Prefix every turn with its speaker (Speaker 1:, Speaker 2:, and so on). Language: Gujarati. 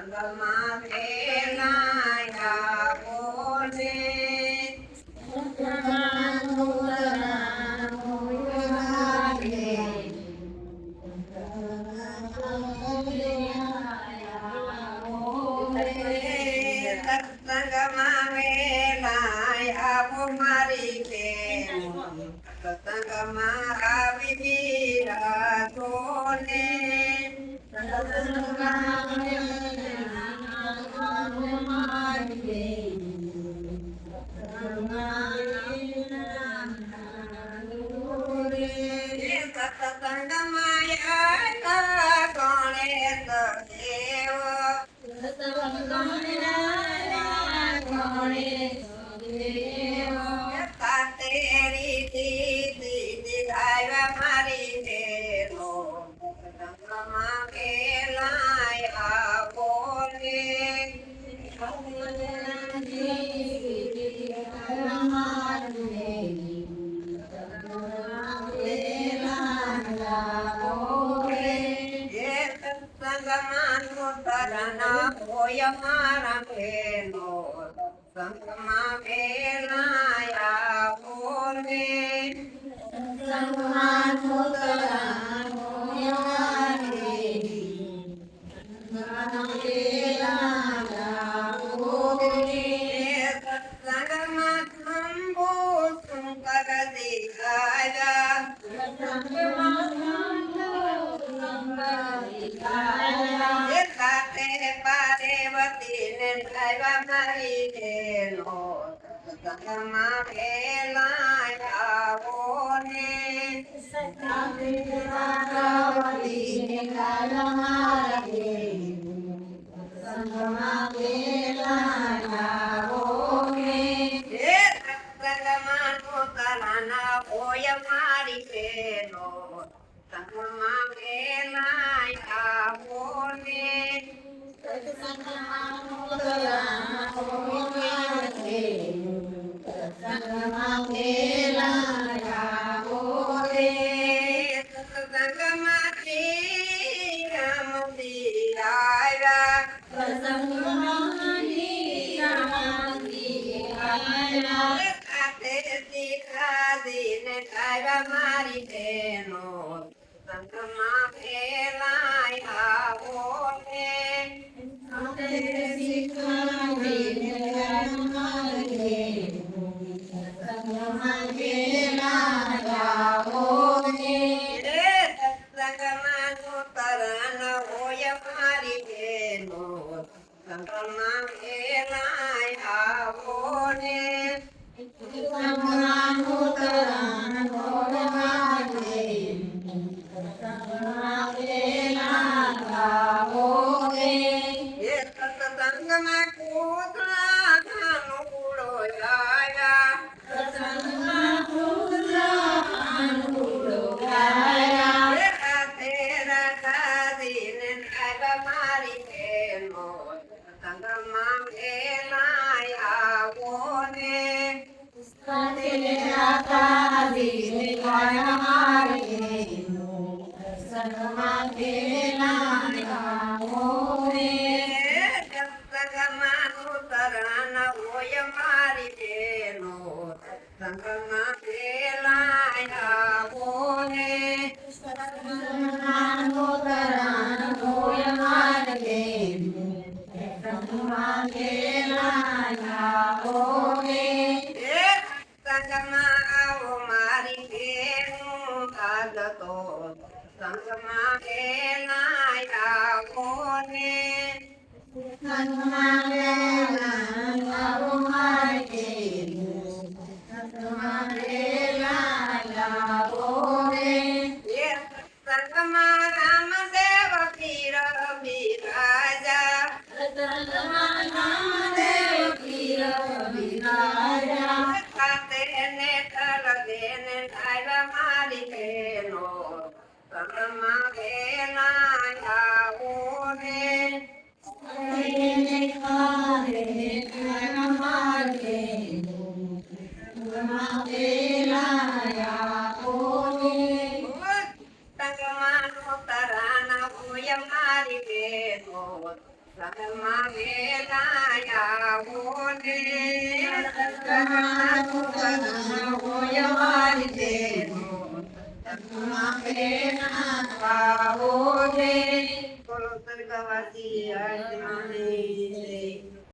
Speaker 1: સંગમાં ફેલાયા બોલે સત્સંગમાં વેલાયા મારી બેન સત્સંગમાં આવી વિરાતો ને મારી બેનો સંગમાં ફેલાયા બોલે સંગમાં તરના હોય મારા બેનો સંગમાં ફેલાયા બોલે મારી બેનો સંગમાં ફેલાયા બોલે હોય મારી બેનો સંગમાં ફેલાયા બોલે મારી બેનો સંગમાં ફેલાયા બોલે સંગમાં તરણ હોય મારી બેનો સંગમાં ફેલાયા બોલે સંગમાં કૂતરા ખાનુડો મારી બેનો સંગમાં ફેલાયા બોલે સંગમાં તરણ હોય મારી બેનો સંગમાં ફેલાયા બોલે સંગમાં આવો મારી બેનું કાગતો સંગમાં ફેલાયા બોલે સંગમાં રામદેવ પીર બિરાજા મારી બેનો સંગમાં ફેલાયા બોલે સંગમાં તરાના હોય મારી બેનો સતમાં વેલા આવો ને
Speaker 2: હોય મારી બેનો સતમાં વેલા આવો રે
Speaker 1: બોલો સ્વર્ગવાસી આત્માની જય.